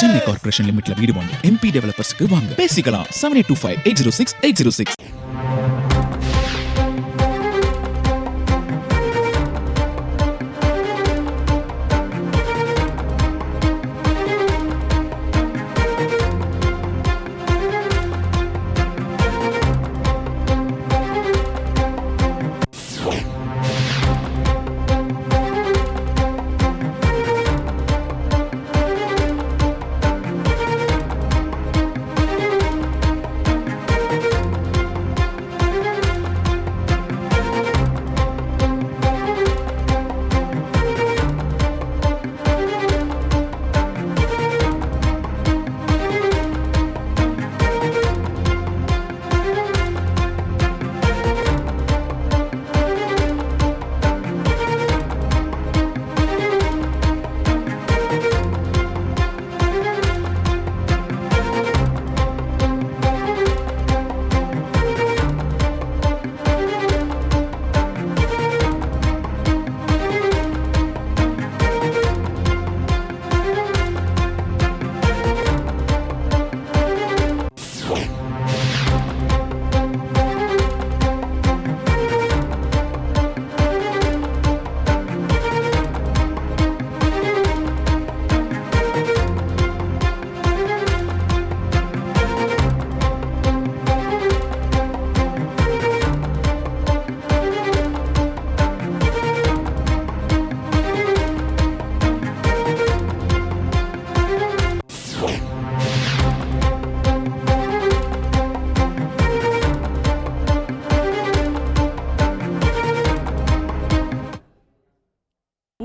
Chennai corporation லிமிட்ல வீடு வாங்க MP டெவலப்பர்ஸ்க்கு வாங்க பேசிக்கலாம் 7825806806.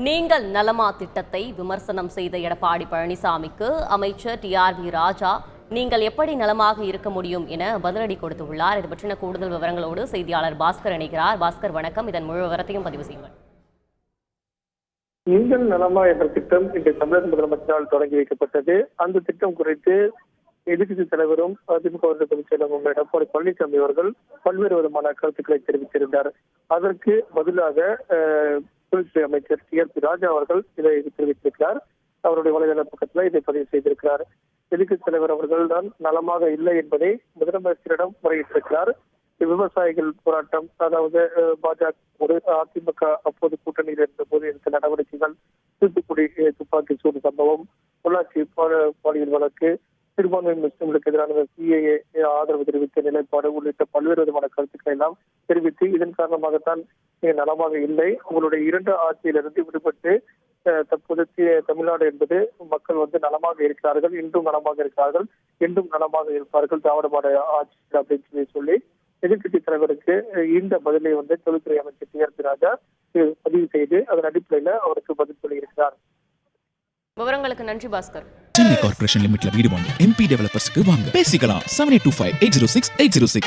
நீங்கள் நலமா திட்டத்தை விமர்சனம் செய்த எடப்பாடி பழனிசாமிக்கு அமைச்சர் TRV ராஜா நீங்கள் எப்படி நலமாக இருக்க முடியும் என பதிலடி கொடுத்துள்ளார். இது பற்றின கூடுதல் விவரங்களோடு செய்தியாளர் பாஸ்கர் இணைகிறார். பாஸ்கர் வணக்கம். இதன் முழு விவரத்தையும் பதிவு செய்யுங்கள். நீங்கள் நலமா என்ற திட்டம் இன்று தமிழக முதலமைச்சரால் தொடங்கி வைக்கப்பட்டது. அந்த திட்டம் குறித்து எதிர்க்கட்சி தலைவரும் திமுக பொதுச் செயலரும் எடப்பாடி பழனிசாமி அவர்கள் பல்வேறு விதமான கருத்துக்களை தெரிவித்திருந்தார். அதற்கு பதிலாக தொழில்துறை அமைச்சர் TRV ராஜா அவர்கள் இதை தெரிவித்திருக்கிறார். அவருடைய வலைதள பக்கத்தில் இதை பதிவு செய்திருக்கிறார். எதிர்க்கட்சி தலைவர் அவர்கள் தான் நலமாக இல்லை என்பதை முதலமைச்சரிடம் முறையிட்டிருக்கிறார். விவசாயிகள் போராட்டம், அதாவது பாஜக அதிமுக அப்போது கூட்டணியில் இருந்த போது எடுத்த நடவடிக்கைகள், தூத்துக்குடி துப்பாக்கி சூடு சம்பவம், பொள்ளாச்சி பாலியல் வழக்கு, சிறுபான்மை முஸ்லிம்களுக்கு எதிரான CAA ஆதரவு தெரிவித்த நிலைப்பாடு உள்ளிட்ட பல்வேறு விதமான கருத்துக்களை எல்லாம் தெரிவித்து இதன் காரணமாகத்தான் நலமாக இல்லை, உங்களுடைய 2 ஆட்சியிலிருந்து விடுபட்டு தற்போது தமிழ்நாடு என்பது மக்கள் நலமாக இருக்கிறார்கள், இன்றும் நலமாக இருக்கிறார்கள், என்றும் நலமாக இருப்பார்கள், திராவிட மாடல் ஆட்சி அப்படின்னு சொல்லி எதிர்க்கட்சி தலைவருக்கு இந்த பதிலை தொழில்துறை அமைச்சர் TRV ராஜா பதிவு செய்து அதன் அடிப்படையில் அவருக்கு பதில் சொல்லியிருக்கிறார். விவரங்களுக்கு நன்றி பாஸ்கர். சென்னை கார்ப்பரேஷன் லிமிட்ல வீடு வாங்க MP டெவலப்பர்ஸ்க்கு வாங்க பேசிக்கலாம் 7825806806.